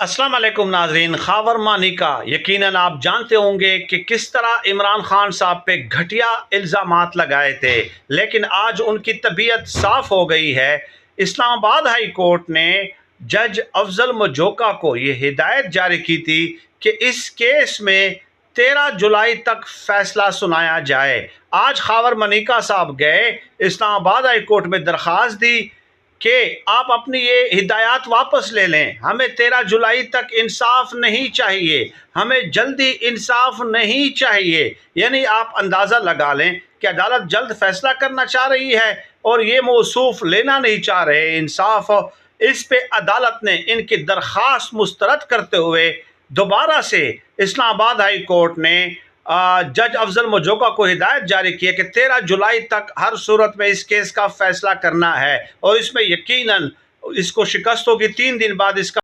अस्सलाम वालेकुम नाजरीन। खावर मानिका, यकीनन आप जानते होंगे कि किस तरह इमरान खान साहब पे घटिया इल्ज़ामात लगाए थे, लेकिन आज उनकी तबीयत साफ़ हो गई है। इस्लामाबाद हाई कोर्ट ने जज अफजल मजोका को ये हिदायत जारी की थी कि इस केस में 13 जुलाई तक फैसला सुनाया जाए। आज खावर मानिका साहब गए, इस्लामाबाद हाई कोर्ट में दरख्वास्त दी कि आप अपनी ये हिदायत वापस ले लें। हमें 13 जुलाई तक इंसाफ नहीं चाहिए, हमें जल्दी इंसाफ नहीं चाहिए। यानी आप अंदाज़ा लगा लें कि अदालत जल्द फैसला करना चाह रही है और ये मौसूफ लेना नहीं चाह रहे इंसाफ। इस पे अदालत ने इनकी दरख्वास्त मुस्तरद करते हुए दोबारा से इस्लामाबाद हाई कोर्ट ने जज अफजल मजोका को हिदायत जारी की है कि 13 जुलाई तक हर सूरत में इस केस का फैसला करना है और इसमें यकीनन इसको शिकस्त होगी। 3 दिन बाद इसका